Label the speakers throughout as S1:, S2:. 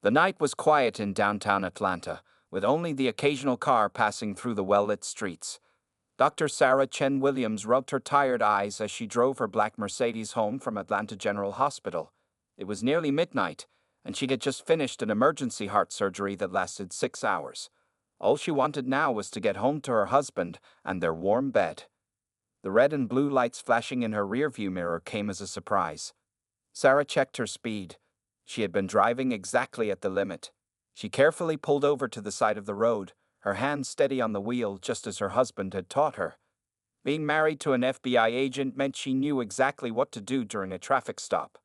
S1: The night was quiet in downtown Atlanta, with only the occasional car passing through the well-lit streets. Dr. Sarah Chen Williams rubbed her tired eyes as she drove her black Mercedes home from Atlanta General Hospital. It was nearly midnight, and she had just finished an emergency heart surgery that lasted 6 hours. All she wanted now was to get home to her husband and their warm bed. The red and blue lights flashing in her rearview mirror came as a surprise. Sarah checked her speed. She had been driving exactly at the limit. She carefully pulled over to the side of the road, her hand steady on the wheel just as her husband had taught her. Being married to an FBI agent meant she knew exactly what to do during a traffic stop.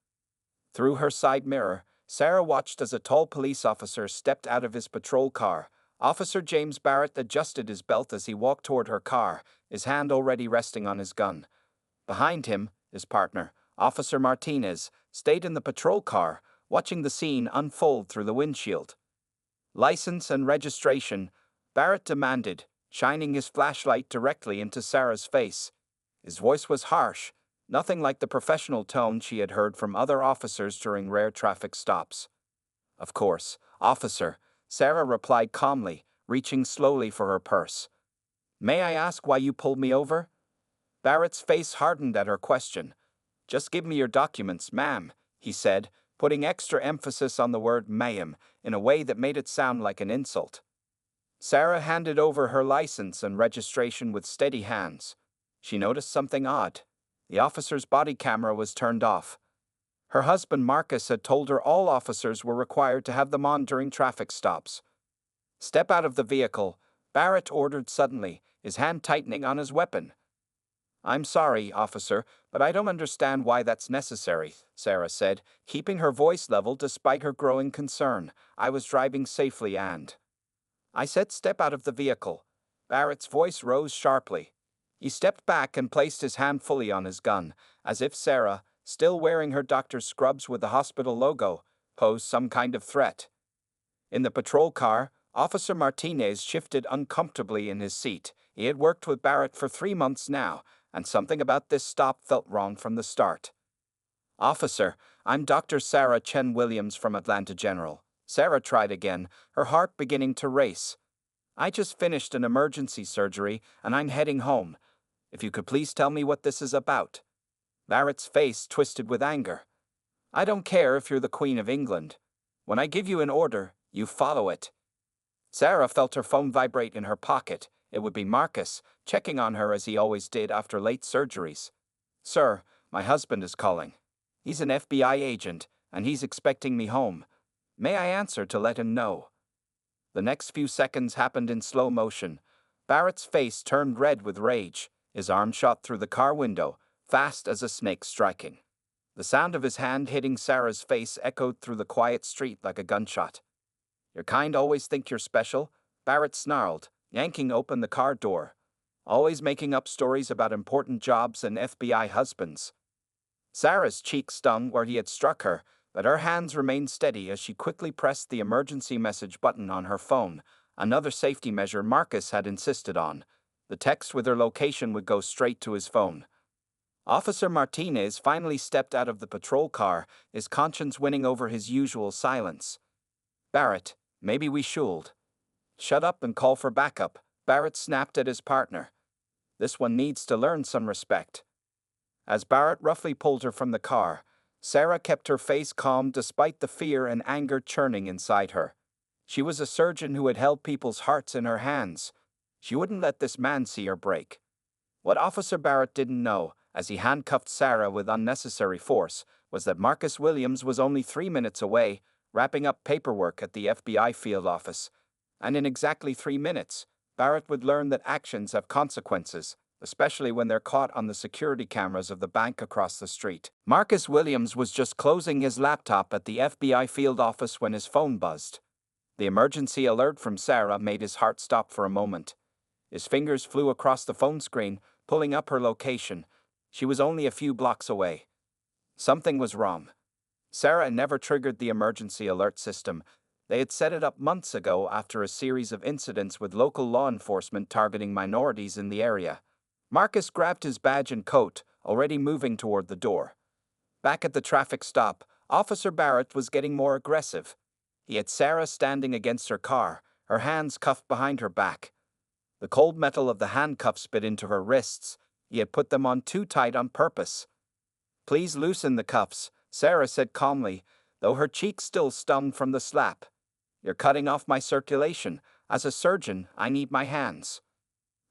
S1: Through her side mirror, Sarah watched as a tall police officer stepped out of his patrol car. Officer James Barrett adjusted his belt as he walked toward her car, his hand already resting on his gun. Behind him, his partner, Officer Martinez, stayed in the patrol car, watching the scene unfold through the windshield. "License and registration," Barrett demanded, shining his flashlight directly into Sarah's face. His voice was harsh, nothing like the professional tone she had heard from other officers during rare traffic stops. "Of course, officer," Sarah replied calmly, reaching slowly for her purse. "May I ask why you pulled me over?" Barrett's face hardened at her question. "Just give me your documents, ma'am," he said, putting extra emphasis on the word ma'am in a way that made it sound like an insult. Sarah handed over her license and registration with steady hands. She noticed something odd. The officer's body camera was turned off. Her husband Marcus had told her all officers were required to have them on during traffic stops. "Step out of the vehicle," Barrett ordered suddenly, his hand tightening on his weapon. "I'm sorry, officer, but I don't understand why that's necessary," Sarah said, keeping her voice level despite her growing concern. "I was driving safely and—" "I said step out of the vehicle." Barrett's voice rose sharply. He stepped back and placed his hand fully on his gun, as if Sarah, still wearing her doctor's scrubs with the hospital logo, posed some kind of threat. In the patrol car, Officer Martinez shifted uncomfortably in his seat. He had worked with Barrett for 3 months now, and something about this stop felt wrong from the start. "Officer, I'm Dr. Sarah Chen Williams from Atlanta General." Sarah tried again, her heart beginning to race. "I just finished an emergency surgery, and I'm heading home. If you could please tell me what this is about." Barrett's face twisted with anger. "I don't care if you're the Queen of England. When I give you an order, you follow it." Sarah felt her phone vibrate in her pocket. It would be Marcus, checking on her as he always did after late surgeries. "Sir, my husband is calling. He's an FBI agent, and he's expecting me home. May I answer to let him know?" The next few seconds happened in slow motion. Barrett's face turned red with rage. His arm shot through the car window, fast as a snake striking. The sound of his hand hitting Sarah's face echoed through the quiet street like a gunshot. "Your kind always think you're special," Barrett snarled, yanking open the car door. "Always making up stories about important jobs and FBI husbands." Sarah's cheek stung where he had struck her, but her hands remained steady as she quickly pressed the emergency message button on her phone, another safety measure Marcus had insisted on. The text with her location would go straight to his phone. Officer Martinez finally stepped out of the patrol car, his conscience winning over his usual silence. "Barrett, maybe we should." "Shut up and call for backup," Barrett snapped at his partner. "This one needs to learn some respect." As Barrett roughly pulled her from the car, Sarah kept her face calm despite the fear and anger churning inside her. She was a surgeon who had held people's hearts in her hands. She wouldn't let this man see her break. What Officer Barrett didn't know, as he handcuffed Sarah with unnecessary force, was that Marcus Williams was only 3 minutes away, wrapping up paperwork at the FBI field office. And in exactly 3 minutes, Barrett would learn that actions have consequences, especially when they're caught on the security cameras of the bank across the street. Marcus Williams was just closing his laptop at the FBI field office when his phone buzzed. The emergency alert from Sarah made his heart stop for a moment. His fingers flew across the phone screen, pulling up her location. She was only a few blocks away. Something was wrong. Sarah never triggered the emergency alert system. They had set it up months ago after a series of incidents with local law enforcement targeting minorities in the area. Marcus grabbed his badge and coat, already moving toward the door. Back at the traffic stop, Officer Barrett was getting more aggressive. He had Sarah standing against her car, her hands cuffed behind her back. The cold metal of the handcuffs bit into her wrists. He had put them on too tight on purpose. "Please loosen the cuffs," Sarah said calmly, though her cheek still stung from the slap. "You're cutting off my circulation. As a surgeon, I need my hands."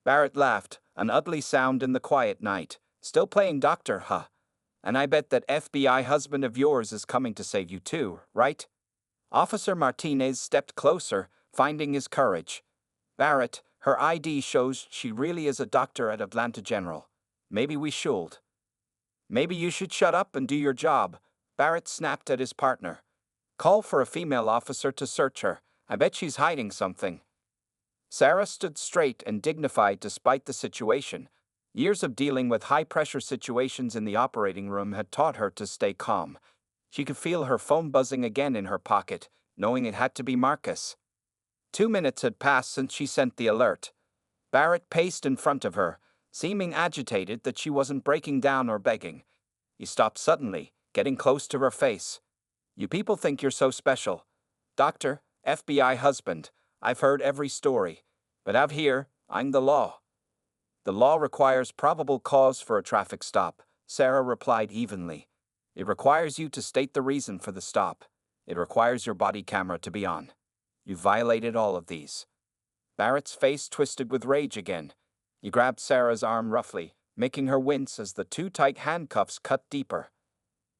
S1: Barrett laughed, an ugly sound in the quiet night. "Still playing doctor, huh? And I bet that FBI husband of yours is coming to save you too, right?" Officer Martinez stepped closer, finding his courage. "Barrett, her ID shows she really is a doctor at Atlanta General. Maybe we should." "Maybe you should shut up and do your job," Barrett snapped at his partner. "Call for a female officer to search her. I bet she's hiding something." Sarah stood straight and dignified despite the situation. Years of dealing with high-pressure situations in the operating room had taught her to stay calm. She could feel her phone buzzing again in her pocket, knowing it had to be Marcus. 2 minutes had passed since she sent the alert. Barrett paced in front of her, seeming agitated that she wasn't breaking down or begging. He stopped suddenly, getting close to her face. "You people think you're so special. Doctor, FBI husband, I've heard every story. But out here, I'm the law." "The law requires probable cause for a traffic stop," Sarah replied evenly. "It requires you to state the reason for the stop. It requires your body camera to be on. You violated all of these." Barrett's face twisted with rage again. He grabbed Sarah's arm roughly, making her wince as the too tight handcuffs cut deeper.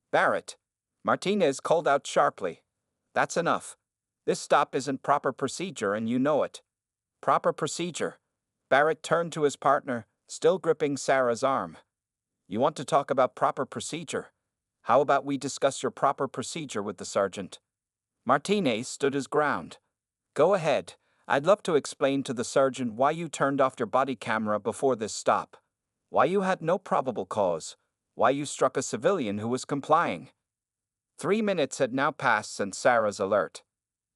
S1: "Barrett," Martinez called out sharply. "That's enough. This stop isn't proper procedure and you know it." "Proper procedure?" Barrett turned to his partner, still gripping Sarah's arm. "You want to talk about proper procedure? How about we discuss your proper procedure with the sergeant?" Martinez stood his ground. "Go ahead. I'd love to explain to the sergeant why you turned off your body camera before this stop. Why you had no probable cause. Why you struck a civilian who was complying." 3 minutes had now passed since Sarah's alert.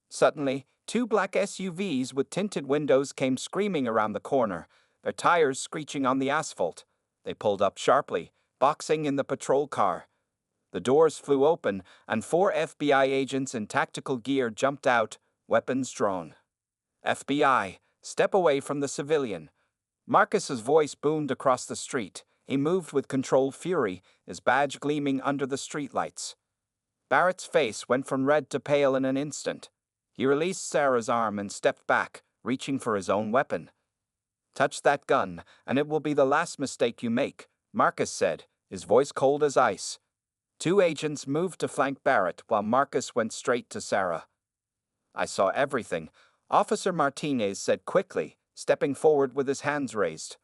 S1: Suddenly, 2 black SUVs with tinted windows came screaming around the corner, their tires screeching on the asphalt. They pulled up sharply, boxing in the patrol car. The doors flew open, and 4 FBI agents in tactical gear jumped out, weapons drawn. "FBI, step away from the civilian." Marcus's voice boomed across the street. He moved with controlled fury, his badge gleaming under the streetlights. Barrett's face went from red to pale in an instant. He released Sarah's arm and stepped back, reaching for his own weapon. "Touch that gun, and it will be the last mistake you make," Marcus said, his voice cold as ice. 2 agents moved to flank Barrett while Marcus went straight to Sarah. "I saw everything," Officer Martinez said quickly, stepping forward with his hands raised.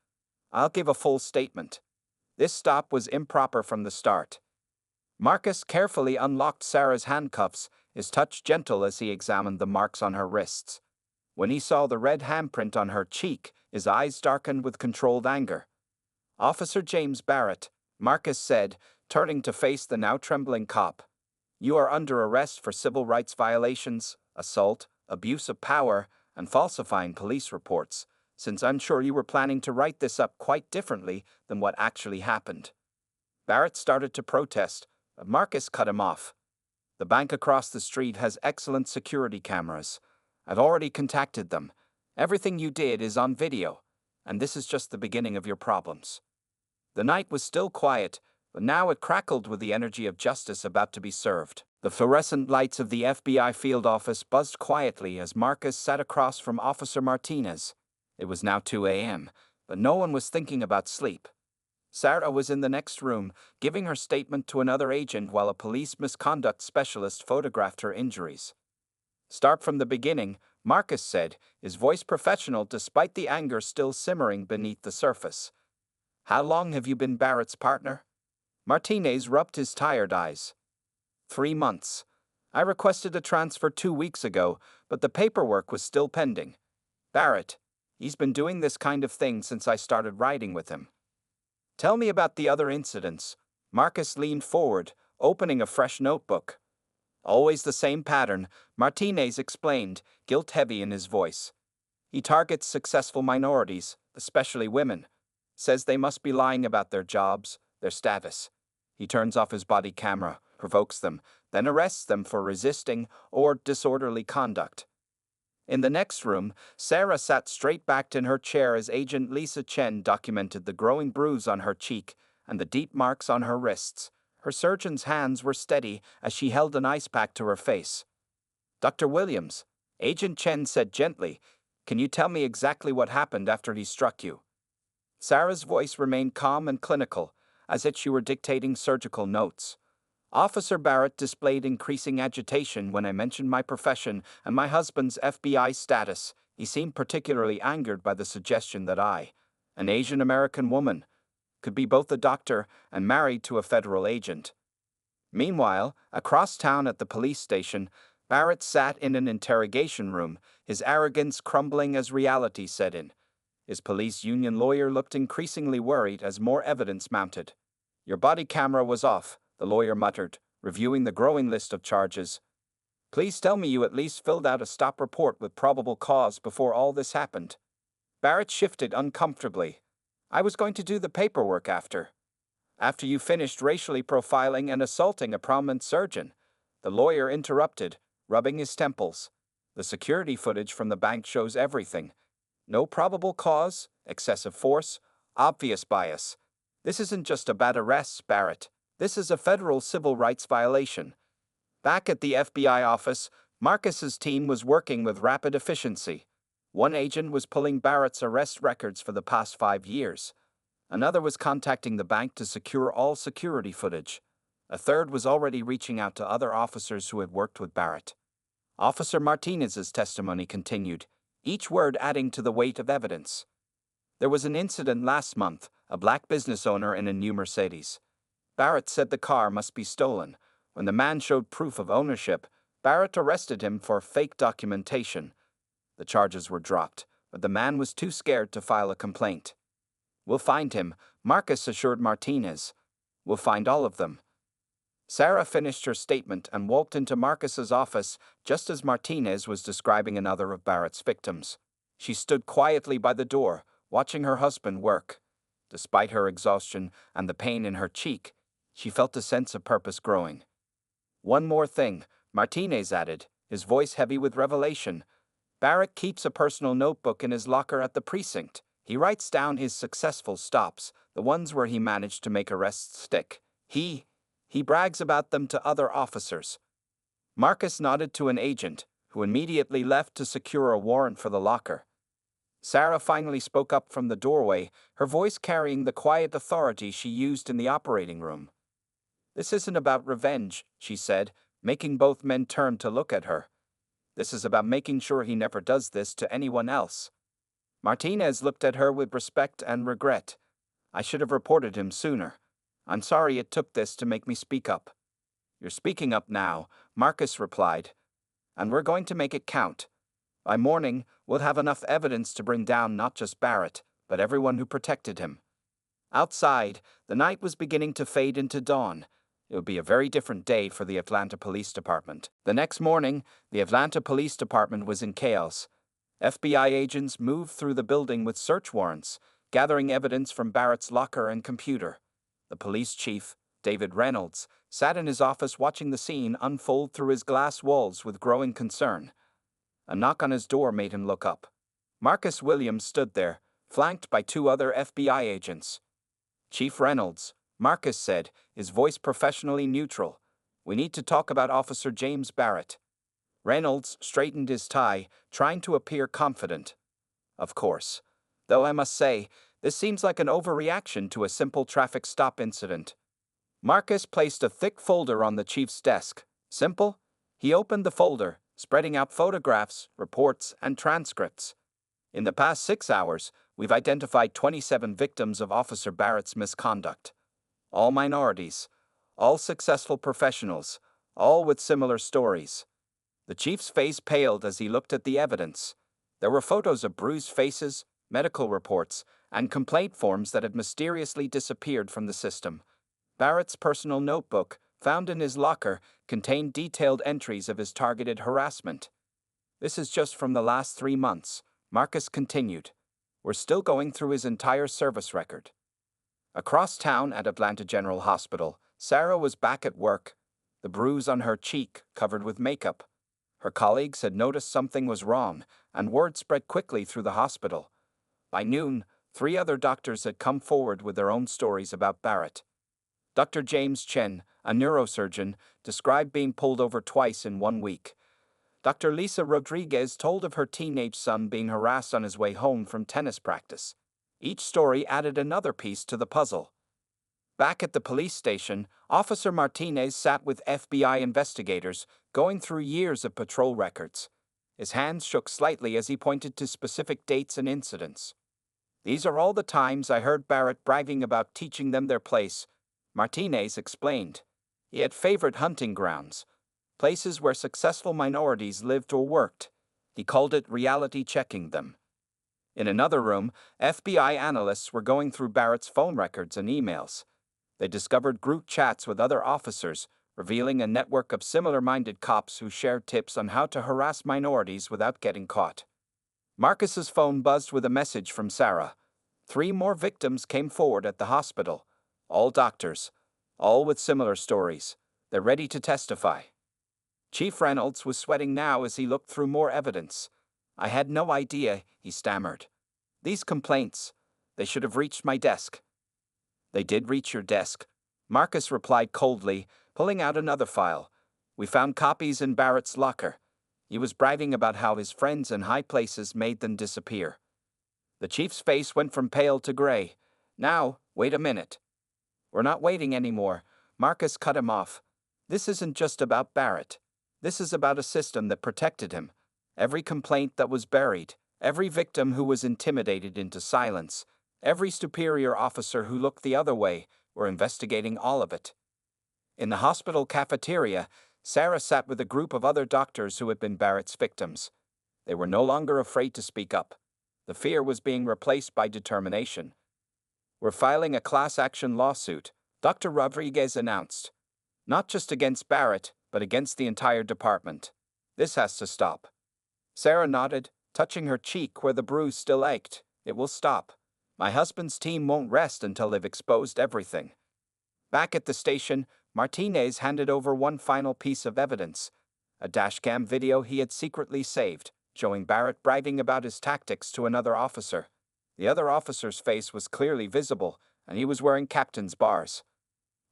S1: "I'll give a full statement. This stop was improper from the start." Marcus carefully unlocked Sarah's handcuffs, his touch gentle as he examined the marks on her wrists. When he saw the red handprint on her cheek, his eyes darkened with controlled anger. "Officer James Barrett," Marcus said, turning to face the now trembling cop. "You are under arrest for civil rights violations, assault, abuse of power, and falsifying police reports, since I'm sure you were planning to write this up quite differently than what actually happened." Barrett started to protest, but Marcus cut him off. "The bank across the street has excellent security cameras. I've already contacted them. Everything you did is on video, and this is just the beginning of your problems." The night was still quiet, but now it crackled with the energy of justice about to be served. The fluorescent lights of the FBI field office buzzed quietly as Marcus sat across from Officer Martinez. It was now 2 a.m., but no one was thinking about sleep. Sarah was in the next room, giving her statement to another agent while a police misconduct specialist photographed her injuries. "Start from the beginning," Marcus said, his voice professional despite the anger still simmering beneath the surface. "How long have you been Barrett's partner?" Martinez rubbed his tired eyes. 3 months. I requested a transfer 2 weeks ago, but the paperwork was still pending. Barrett, he's been doing this kind of thing since I started riding with him." "Tell me about the other incidents." Marcus leaned forward, opening a fresh notebook. "Always the same pattern," Martinez explained, guilt-heavy in his voice. "He targets successful minorities, especially women. Says they must be lying about their jobs, their status. He turns off his body camera, provokes them, then arrests them for resisting or disorderly conduct. In the next room, Sarah sat straight-backed in her chair as Agent Lisa Chen documented the growing bruise on her cheek and the deep marks on her wrists. Her surgeon's hands were steady as she held an ice pack to her face. "Dr. Williams," Agent Chen said gently, "can you tell me exactly what happened after he struck you?" Sarah's voice remained calm and clinical, as if she were dictating surgical notes. "Officer Barrett displayed increasing agitation when I mentioned my profession and my husband's FBI status. He seemed particularly angered by the suggestion that I, an Asian American woman, could be both a doctor and married to a federal agent." Meanwhile, across town at the police station, Barrett sat in an interrogation room, his arrogance crumbling as reality set in. His police union lawyer looked increasingly worried as more evidence mounted. "Your body camera was off," the lawyer muttered, reviewing the growing list of charges. "Please tell me you at least filled out a stop report with probable cause before all this happened." Barrett shifted uncomfortably. "I was going to do the paperwork after you finished racially profiling and assaulting a prominent surgeon," the lawyer interrupted, rubbing his temples. "The security footage from the bank shows everything. No probable cause, excessive force, obvious bias. This isn't just a bad arrest, Barrett. This is a federal civil rights violation." Back at the FBI office, Marcus's team was working with rapid efficiency. One agent was pulling Barrett's arrest records for the past 5 years. Another was contacting the bank to secure all security footage. A third was already reaching out to other officers who had worked with Barrett. Officer Martinez's testimony continued, each word adding to the weight of evidence. "There was an incident last month, a black business owner in a new Mercedes. Barrett said the car must be stolen. When the man showed proof of ownership, Barrett arrested him for fake documentation. The charges were dropped, but the man was too scared to file a complaint." "We'll find him," Marcus assured Martinez. "We'll find all of them." Sarah finished her statement and walked into Marcus's office just as Martinez was describing another of Barrett's victims. She stood quietly by the door, watching her husband work. Despite her exhaustion and the pain in her cheek, she felt a sense of purpose growing. "One more thing," Martinez added, his voice heavy with revelation. "Barrett keeps a personal notebook in his locker at the precinct. He writes down his successful stops, the ones where he managed to make arrests stick. He brags about them to other officers." Marcus nodded to an agent, who immediately left to secure a warrant for the locker. Sarah finally spoke up from the doorway, her voice carrying the quiet authority she used in the operating room. "This isn't about revenge," she said, making both men turn to look at her. "This is about making sure he never does this to anyone else." Martinez looked at her with respect and regret. "I should have reported him sooner. I'm sorry it took this to make me speak up." "You're speaking up now," Marcus replied. "And we're going to make it count. By morning, we'll have enough evidence to bring down not just Barrett, but everyone who protected him." Outside, the night was beginning to fade into dawn. It would be a very different day for the Atlanta Police Department. The next morning, the Atlanta Police Department was in chaos. FBI agents moved through the building with search warrants, gathering evidence from Barrett's locker and computer. The police chief, David Reynolds, sat in his office watching the scene unfold through his glass walls with growing concern. A knock on his door made him look up. Marcus Williams stood there, flanked by 2 other FBI agents. "Chief Reynolds," Marcus said, his voice professionally neutral, "we need to talk about Officer James Barrett." Reynolds straightened his tie, trying to appear confident. "Of course. Though I must say, this seems like an overreaction to a simple traffic stop incident." Marcus placed a thick folder on the chief's desk. "Simple?" He opened the folder, spreading out photographs, reports, and transcripts. "In the past 6 hours, we've identified 27 victims of Officer Barrett's misconduct. All minorities, all successful professionals, all with similar stories." The chief's face paled as he looked at the evidence. There were photos of bruised faces, medical reports, and complaint forms that had mysteriously disappeared from the system. Barrett's personal notebook, found in his locker, contained detailed entries of his targeted harassment. "This is just from the last 3 months," Marcus continued. "We're still going through his entire service record." Across town at Atlanta General Hospital, Sarah was back at work. the bruise on her cheek covered with makeup. Her colleagues had noticed something was wrong, and word spread quickly through the hospital. By noon, 3 other doctors had come forward with their own stories about Barrett. Dr. James Chen, a neurosurgeon, described being pulled over twice in 1 week. Dr. Lisa Rodriguez told of her teenage son being harassed on his way home from tennis practice. Each story added another piece to the puzzle. Back at the police station, Officer Martinez sat with FBI investigators, going through years of patrol records. His hands shook slightly as he pointed to specific dates and incidents. "These are all the times I heard Barrett bragging about teaching them their place," Martinez explained. He had favored hunting grounds, places where successful minorities lived or worked. He called it reality checking them. In another room, FBI analysts were going through Barrett's phone records and emails. They discovered group chats with other officers, revealing a network of similar-minded cops who shared tips on how to harass minorities without getting caught. Marcus's phone buzzed with a message from Sarah. 3 more victims came forward at the hospital. All doctors, all with similar stories. They're ready to testify. Chief Reynolds was sweating now as he looked through more evidence. "I had no idea," he stammered. "These complaints, they should have reached my desk." "They did reach your desk," Marcus replied coldly, pulling out another file. "We found copies in Barrett's locker. He was bragging about how his friends in high places made them disappear." The chief's face went from pale to gray. "Now, wait a minute." "We're not waiting anymore," Marcus cut him off. "This isn't just about Barrett. This is about a system that protected him. Every complaint that was buried, every victim who was intimidated into silence, every superior officer who looked the other way, we're investigating all of it." In the hospital cafeteria, Sarah sat with a group of other doctors who had been Barrett's victims. They were no longer afraid to speak up. The fear was being replaced by determination. "We're filing a class action lawsuit," Dr. Rodriguez announced. "Not just against Barrett, but against the entire department. This has to stop." Sarah nodded, touching her cheek where the bruise still ached. "It will stop. My husband's team won't rest until they've exposed everything." Back at the station, Martinez handed over one final piece of evidence, a dashcam video he had secretly saved, showing Barrett bragging about his tactics to another officer. The other officer's face was clearly visible, and he was wearing captain's bars.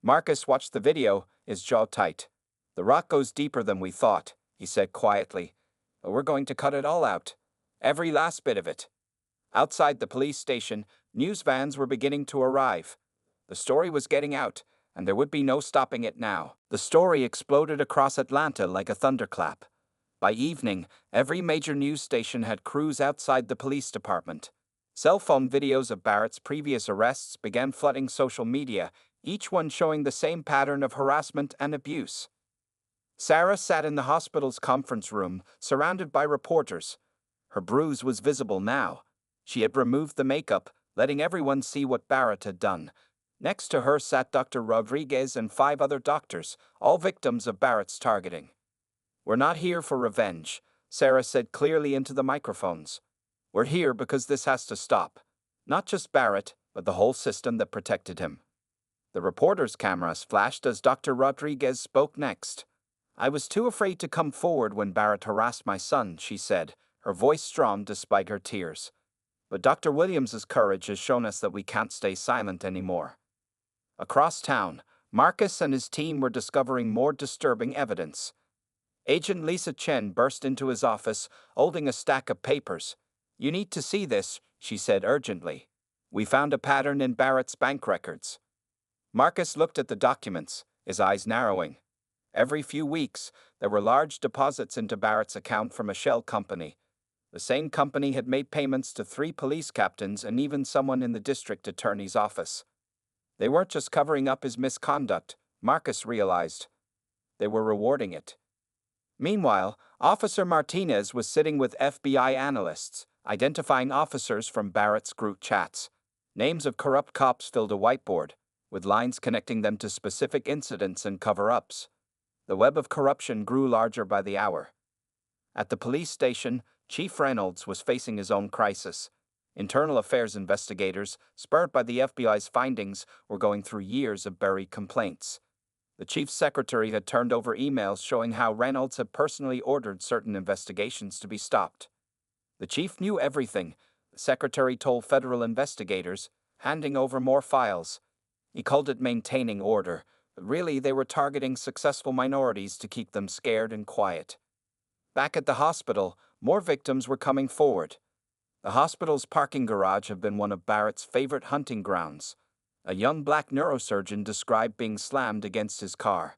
S1: Marcus watched the video, his jaw tight. "The rock goes deeper than we thought," he said quietly. "But we're going to cut it all out. Every last bit of it." Outside the police station, news vans were beginning to arrive. The story was getting out, and there would be no stopping it now. The story exploded across Atlanta like a thunderclap. By evening, every major news station had crews outside the police department. Cell phone videos of Barrett's previous arrests began flooding social media, each one showing the same pattern of harassment and abuse. Sarah sat in the hospital's conference room, surrounded by reporters. Her bruise was visible now. She had removed the makeup, letting everyone see what Barrett had done. Next to her sat Dr. Rodriguez and 5 other doctors, all victims of Barrett's targeting. "We're not here for revenge," Sarah said clearly into the microphones. "We're here because this has to stop. Not just Barrett, but the whole system that protected him." The reporters' cameras flashed as Dr. Rodriguez spoke next. "I was too afraid to come forward when Barrett harassed my son," she said, her voice strong despite her tears. "But Dr. Williams's courage has shown us that we can't stay silent anymore." Across town, Marcus and his team were discovering more disturbing evidence. Agent Lisa Chen burst into his office, holding a stack of papers. "You need to see this," she said urgently. "We found a pattern in Barrett's bank records." Marcus looked at the documents, his eyes narrowing. Every few weeks, there were large deposits into Barrett's account from a shell company. The same company had made payments to 3 police captains and even someone in the district attorney's office. They weren't just covering up his misconduct, Marcus realized. They were rewarding it. Meanwhile, Officer Martinez was sitting with FBI analysts, identifying officers from Barrett's group chats. Names of corrupt cops filled a whiteboard, with lines connecting them to specific incidents and cover-ups. The web of corruption grew larger by the hour. At the police station, Chief Reynolds was facing his own crisis. Internal affairs investigators, spurred by the FBI's findings, were going through years of buried complaints. The chief's secretary had turned over emails showing how Reynolds had personally ordered certain investigations to be stopped. The chief knew everything, the secretary told federal investigators, handing over more files. He called it maintaining order, but really they were targeting successful minorities to keep them scared and quiet. Back at the hospital, more victims were coming forward. The hospital's parking garage had been one of Barrett's favorite hunting grounds. A young black neurosurgeon described being slammed against his car.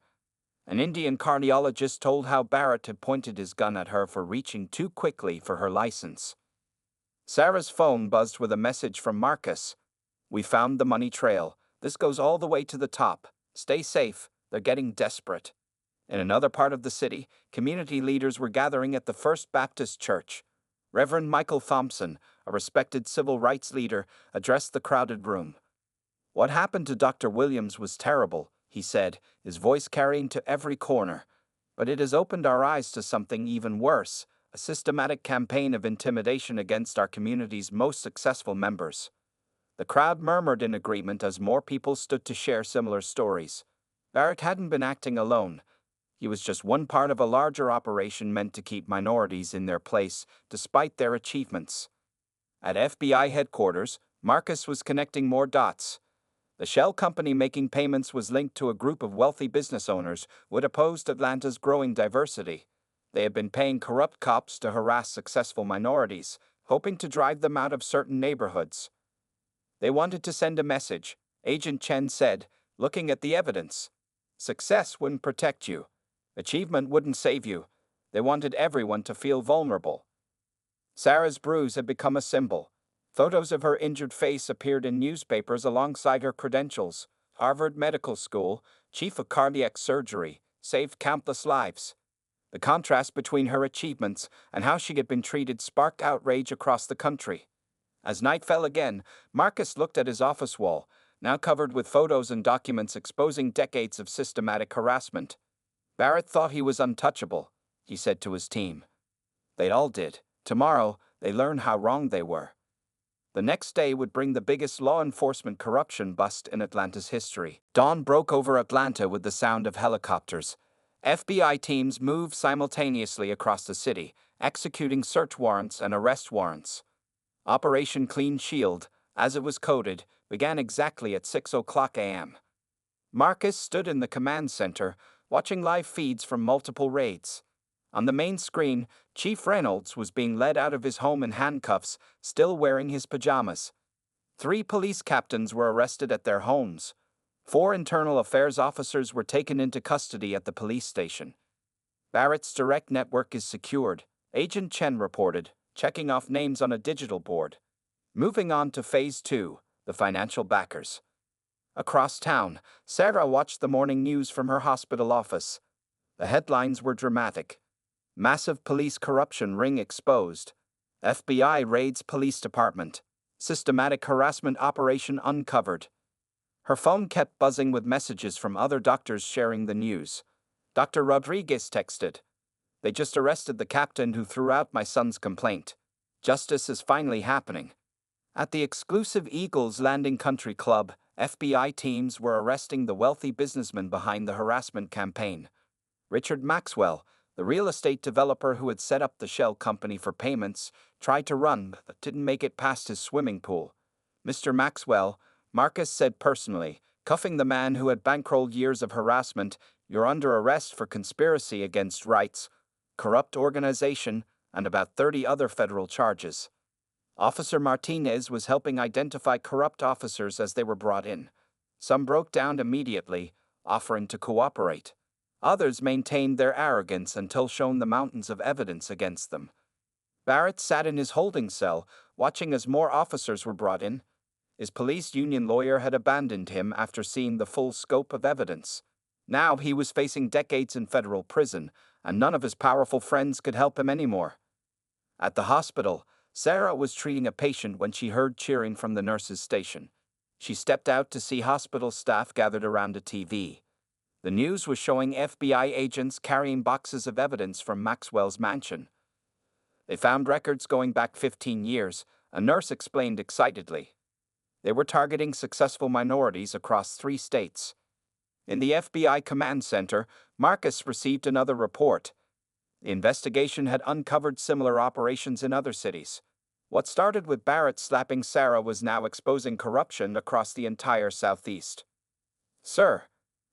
S1: An Indian cardiologist told how Barrett had pointed his gun at her for reaching too quickly for her license. Sarah's phone buzzed with a message from Marcus. "We found the money trail. This goes all the way to the top. Stay safe. They're getting desperate." In another part of the city, community leaders were gathering at the First Baptist Church. Reverend Michael Thompson, a respected civil rights leader, addressed the crowded room. "What happened to Dr. Williams was terrible," he said, his voice carrying to every corner. "But it has opened our eyes to something even worse, a systematic campaign of intimidation against our community's most successful members." The crowd murmured in agreement as more people stood to share similar stories. Barrett hadn't been acting alone. He was just one part of a larger operation meant to keep minorities in their place, despite their achievements. At FBI headquarters, Marcus was connecting more dots. The shell company making payments was linked to a group of wealthy business owners who had opposed Atlanta's growing diversity. They had been paying corrupt cops to harass successful minorities, hoping to drive them out of certain neighborhoods. They wanted to send a message, Agent Chen said, looking at the evidence. Success wouldn't protect you. Achievement wouldn't save you. They wanted everyone to feel vulnerable. Sarah's bruise had become a symbol. Photos of her injured face appeared in newspapers alongside her credentials. Harvard Medical School, chief of cardiac surgery, saved countless lives. The contrast between her achievements and how she had been treated sparked outrage across the country. As night fell again, Marcus looked at his office wall, now covered with photos and documents exposing decades of systematic harassment. Barrett thought he was untouchable, he said to his team. They all did. Tomorrow, they learned how wrong they were. The next day would bring the biggest law enforcement corruption bust in Atlanta's history. Dawn broke over Atlanta with the sound of helicopters. FBI teams moved simultaneously across the city, executing search warrants and arrest warrants. Operation Clean Shield, as it was coded, began exactly at 6:00 a.m. Marcus stood in the command center, watching live feeds from multiple raids. On the main screen, Chief Reynolds was being led out of his home in handcuffs, still wearing his pajamas. 3 police captains were arrested at their homes. 4 internal affairs officers were taken into custody at the police station. Barrett's direct network is secured, Agent Chen reported, checking off names on a digital board. Moving on to Phase 2, the financial backers. Across town, Sarah watched the morning news from her hospital office. The headlines were dramatic. Massive police corruption ring exposed. FBI raids police department. Systematic harassment operation uncovered. Her phone kept buzzing with messages from other doctors sharing the news. Dr. Rodriguez texted. "They just arrested the captain who threw out my son's complaint. Justice is finally happening." At the exclusive Eagles Landing Country Club, FBI teams were arresting the wealthy businessman behind the harassment campaign. Richard Maxwell, the real estate developer who had set up the shell company for payments, tried to run but didn't make it past his swimming pool. "Mr. Maxwell," Marcus said personally, cuffing the man who had bankrolled years of harassment, "you're under arrest for conspiracy against rights, corrupt organization, and about 30 other federal charges." Officer Martinez was helping identify corrupt officers as they were brought in. Some broke down immediately, offering to cooperate. Others maintained their arrogance until shown the mountains of evidence against them. Barrett sat in his holding cell, watching as more officers were brought in. His police union lawyer had abandoned him after seeing the full scope of evidence. Now he was facing decades in federal prison, and none of his powerful friends could help him anymore. At the hospital, Sarah was treating a patient when she heard cheering from the nurses' station. She stepped out to see hospital staff gathered around a TV. The news was showing FBI agents carrying boxes of evidence from Maxwell's mansion. They found records going back 15 years, a nurse explained excitedly. They were targeting successful minorities across 3 states. In the FBI command center, Marcus received another report. The investigation had uncovered similar operations in other cities. What started with Barrett slapping Sarah was now exposing corruption across the entire Southeast. "Sir,"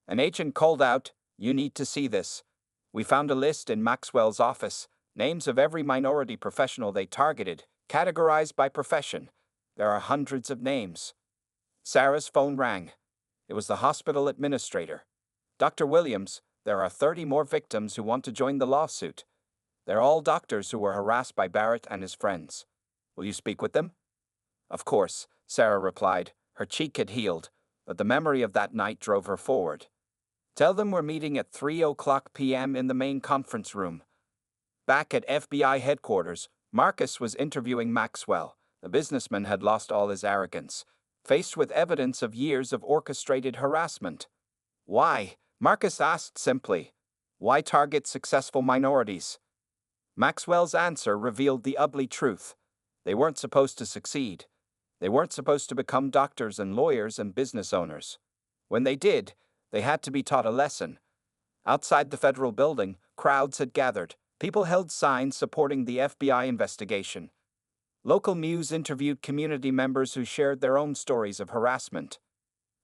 S1: an agent called out, "you need to see this. We found a list in Maxwell's office, names of every minority professional they targeted, categorized by profession. There are hundreds of names." Sarah's phone rang. It was the hospital administrator. "Dr. Williams, there are 30 more victims who want to join the lawsuit. They're all doctors who were harassed by Barrett and his friends. Will you speak with them?" Of course, Sarah replied. Her cheek had healed, but the memory of that night drove her forward. "Tell them we're meeting at 3:00 p.m. in the main conference room." Back at FBI headquarters, Marcus was interviewing Maxwell. The businessman had lost all his arrogance, faced with evidence of years of orchestrated harassment. "Why?" Marcus asked simply. "Why target successful minorities?" Maxwell's answer revealed the ugly truth. They weren't supposed to succeed. They weren't supposed to become doctors and lawyers and business owners. When they did, they had to be taught a lesson. Outside the federal building, crowds had gathered. People held signs supporting the FBI investigation. Local news interviewed community members who shared their own stories of harassment.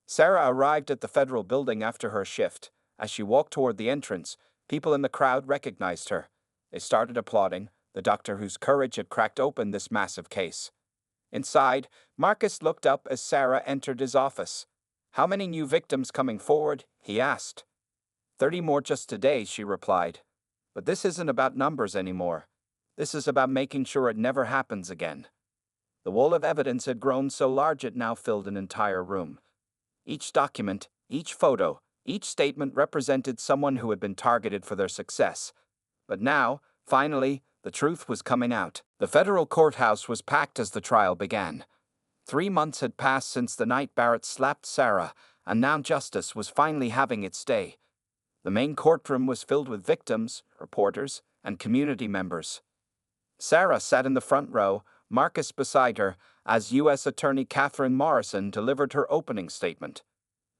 S1: Sarah arrived at the federal building after her shift. As she walked toward the entrance, people in the crowd recognized her. They started applauding, the doctor whose courage had cracked open this massive case. Inside, Marcus looked up as Sarah entered his office. "How many new victims coming forward?" he asked. 30 more just today," she replied. "But this isn't about numbers anymore. This is about making sure it never happens again." The wall of evidence had grown so large it now filled an entire room. Each document, each photo, each statement represented someone who had been targeted for their success. But now, finally, the truth was coming out. The federal courthouse was packed as the trial began. 3 months had passed since the night Barrett slapped Sarah, and now justice was finally having its day. The main courtroom was filled with victims, reporters, and community members. Sarah sat in the front row, Marcus beside her, as U.S. Attorney Catherine Morrison delivered her opening statement.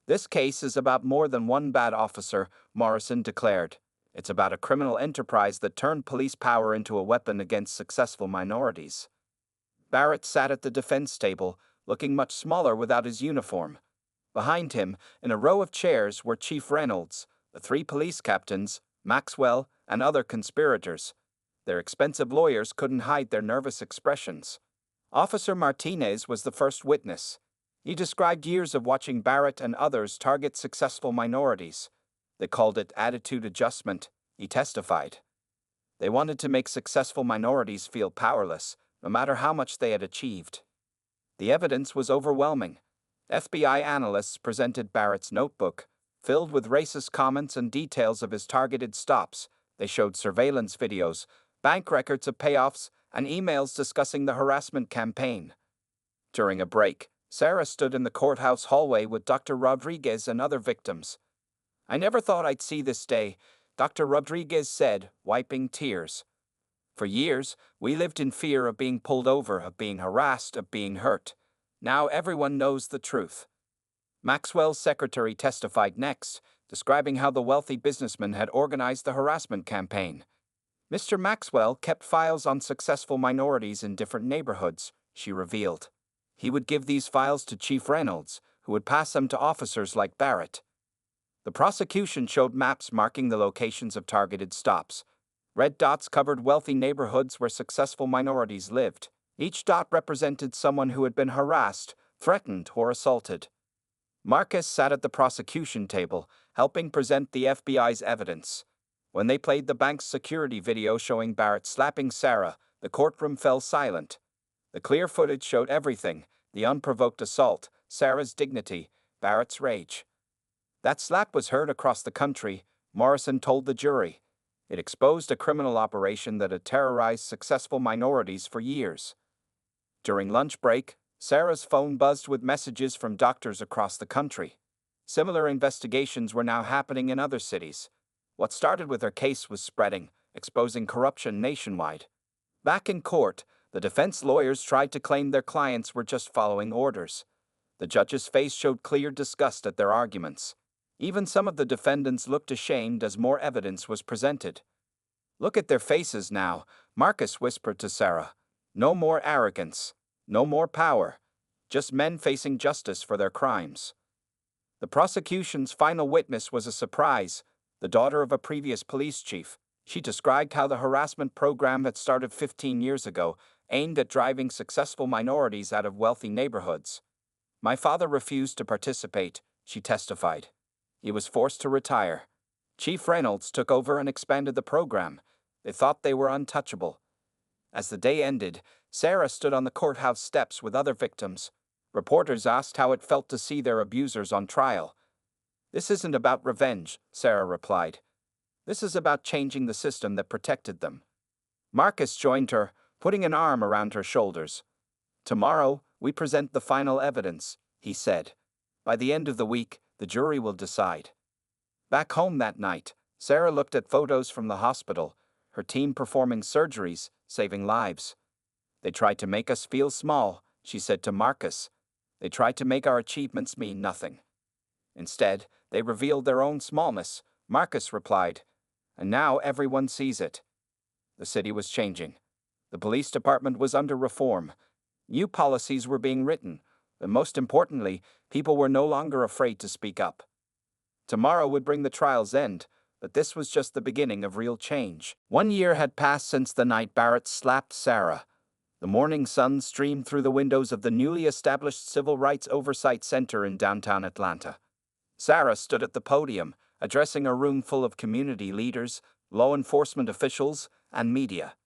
S1: "This case is about more than one bad officer," Morrison declared. "It's about a criminal enterprise that turned police power into a weapon against successful minorities." Barrett sat at the defense table, looking much smaller without his uniform. Behind him, in a row of chairs, were Chief Reynolds, the 3 police captains, Maxwell, and other conspirators. Their expensive lawyers couldn't hide their nervous expressions. Officer Martinez was the first witness. He described years of watching Barrett and others target successful minorities. They called it attitude adjustment, he testified. They wanted to make successful minorities feel powerless, no matter how much they had achieved. The evidence was overwhelming. FBI analysts presented Barrett's notebook, filled with racist comments and details of his targeted stops. They showed surveillance videos, bank records of payoffs, and emails discussing the harassment campaign. During a break, Sarah stood in the courthouse hallway with Dr. Rodriguez and other victims. "I never thought I'd see this day," Dr. Rodriguez said, wiping tears. "For years, we lived in fear of being pulled over, of being harassed, of being hurt. Now everyone knows the truth." Maxwell's secretary testified next, describing how the wealthy businessman had organized the harassment campaign. "Mr. Maxwell kept files on successful minorities in different neighborhoods," she revealed. "He would give these files to Chief Reynolds, who would pass them to officers like Barrett." The prosecution showed maps marking the locations of targeted stops. Red dots covered wealthy neighborhoods where successful minorities lived. Each dot represented someone who had been harassed, threatened, or assaulted. Marcus sat at the prosecution table, helping present the FBI's evidence. When they played the bank's security video showing Barrett slapping Sarah, the courtroom fell silent. The clear footage showed everything: the unprovoked assault, Sarah's dignity, Barrett's rage. That slap was heard across the country, Morrison told the jury. It exposed a criminal operation that had terrorized successful minorities for years. During lunch break, Sarah's phone buzzed with messages from doctors across the country. Similar investigations were now happening in other cities. What started with her case was spreading, exposing corruption nationwide. Back in court, the defense lawyers tried to claim their clients were just following orders. The judge's face showed clear disgust at their arguments. Even some of the defendants looked ashamed as more evidence was presented. "Look at their faces now," Marcus whispered to Sarah. "No more arrogance. No more power. Just men facing justice for their crimes." The prosecution's final witness was a surprise, the daughter of a previous police chief. She described how the harassment program had started 15 years ago, aimed at driving successful minorities out of wealthy neighborhoods. "My father refused to participate," she testified. "He was forced to retire. Chief Reynolds took over and expanded the program. They thought they were untouchable." As the day ended, Sarah stood on the courthouse steps with other victims. Reporters asked how it felt to see their abusers on trial. "This isn't about revenge," Sarah replied. "This is about changing the system that protected them." Marcus joined her, putting an arm around her shoulders. "Tomorrow, we present the final evidence," he said. "By the end of the week, the jury will decide." Back home that night, Sarah looked at photos from the hospital, her team performing surgeries, saving lives. "They tried to make us feel small," she said to Marcus. "They tried to make our achievements mean nothing." "Instead, they revealed their own smallness," Marcus replied. "And now everyone sees it." The city was changing. The police department was under reform. New policies were being written, but most importantly, people were no longer afraid to speak up. Tomorrow would bring the trial's end, but this was just the beginning of real change. 1 year had passed since the night Barrett slapped Sarah. The morning sun streamed through the windows of the newly established Civil Rights Oversight Center in downtown Atlanta. Sarah stood at the podium, addressing a room full of community leaders, law enforcement officials, and media.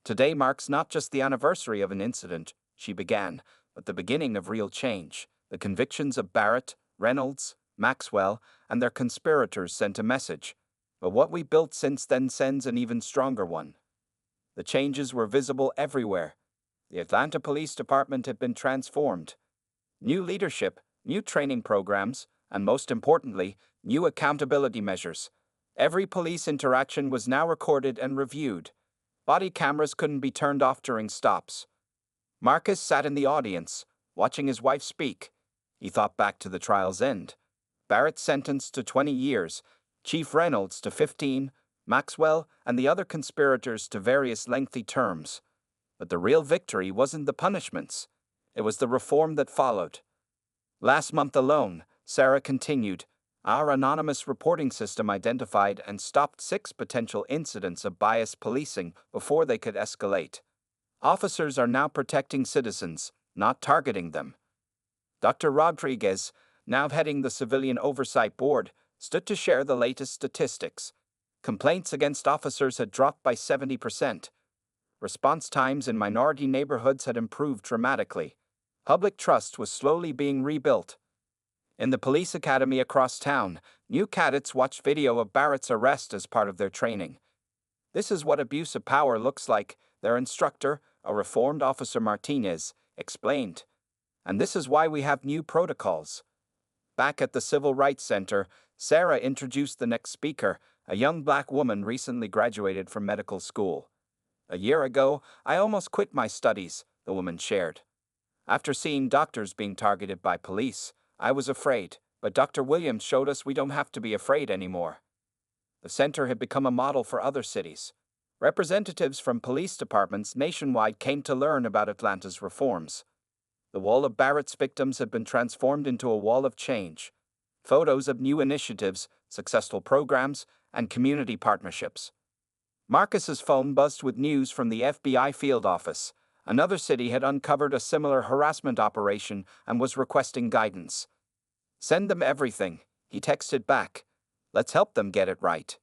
S1: "Today marks not just the anniversary of an incident," she began, "but the beginning of real change. The convictions of Barrett, Reynolds, Maxwell, and their conspirators sent a message. But what we built since then sends an even stronger one." The changes were visible everywhere. The Atlanta Police Department had been transformed. New leadership, new training programs, and most importantly, new accountability measures. Every police interaction was now recorded and reviewed. Body cameras couldn't be turned off during stops. Marcus sat in the audience, watching his wife speak. He thought back to the trial's end. Barrett sentenced to 20 years, Chief Reynolds to 15, Maxwell and the other conspirators to various lengthy terms. But the real victory wasn't the punishments. It was the reform that followed. "Last month alone," Sarah continued, "our anonymous reporting system identified and stopped 6 potential incidents of biased policing before they could escalate. Officers are now protecting citizens, not targeting them." Dr. Rodriguez, now heading the Civilian Oversight Board, stood to share the latest statistics. Complaints against officers had dropped by 70%. Response times in minority neighborhoods had improved dramatically. Public trust was slowly being rebuilt. In the police academy across town, new cadets watched video of Barrett's arrest as part of their training. "This is what abuse of power looks like," their instructor, a reformed Officer Martinez, explained. "And this is why we have new protocols." Back at the Civil Rights Center, Sarah introduced the next speaker, a young black woman recently graduated from medical school. "A year ago, I almost quit my studies," the woman shared. "After seeing doctors being targeted by police, I was afraid, but Dr. Williams showed us we don't have to be afraid anymore." The center had become a model for other cities. Representatives from police departments nationwide came to learn about Atlanta's reforms. The wall of Barrett's victims had been transformed into a wall of change. Photos of new initiatives, successful programs, and community partnerships. Marcus's phone buzzed with news from the FBI field office. Another city had uncovered a similar harassment operation and was requesting guidance. "Send them everything," he texted back. "Let's help them get it right."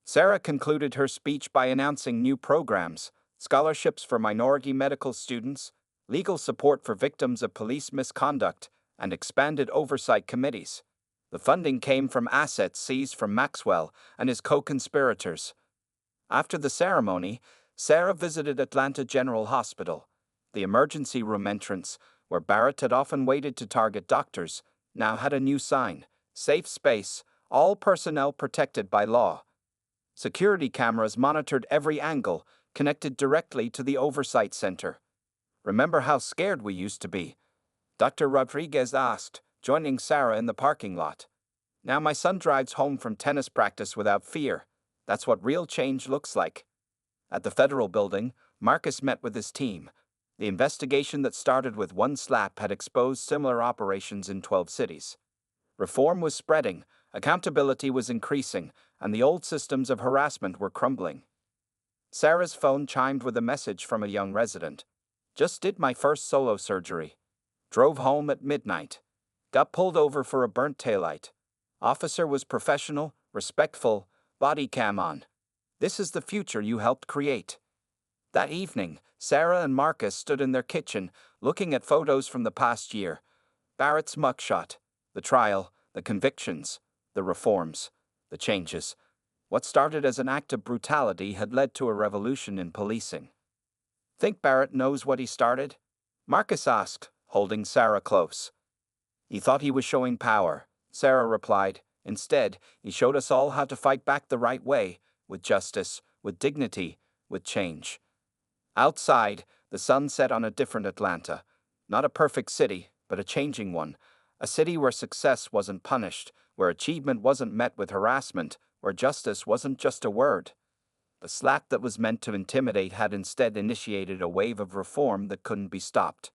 S1: Sarah concluded her speech by announcing new programs, scholarships for minority medical students, legal support for victims of police misconduct, and expanded oversight committees. The funding came from assets seized from Maxwell and his co-conspirators. After the ceremony, Sarah visited Atlanta General Hospital. The emergency room entrance, where Barrett had often waited to target doctors, now had a new sign: "Safe space, all personnel protected by law." Security cameras monitored every angle, connected directly to the Oversight Center. "Remember how scared we used to be?" Dr. Rodriguez asked, joining Sarah in the parking lot. Now my son drives home from tennis practice without fear. That's what real change looks like. At the federal building, Marcus met with his team. The investigation that started with one slap had exposed similar operations in 12 cities. Reform was spreading, accountability was increasing, and the old systems of harassment were crumbling. Sarah's phone chimed with a message from a young resident. Just did my first solo surgery. Drove home at midnight. Got pulled over for a burnt taillight. Officer was professional, respectful, body cam on. This is the future you helped create. That evening, Sarah and Marcus stood in their kitchen, looking at photos from the past year. Barrett's mugshot, the trial, the convictions, the reforms, the changes. What started as an act of brutality had led to a revolution in policing. Think Barrett knows what he started? Marcus asked, holding Sarah close. He thought he was showing power, Sarah replied. Instead, he showed us all how to fight back the right way, with justice, with dignity, with change. Outside, the sun set on a different Atlanta. Not a perfect city, but a changing one. A city where success wasn't punished, where achievement wasn't met with harassment, where justice wasn't just a word. The slap that was meant to intimidate had instead initiated a wave of reform that couldn't be stopped.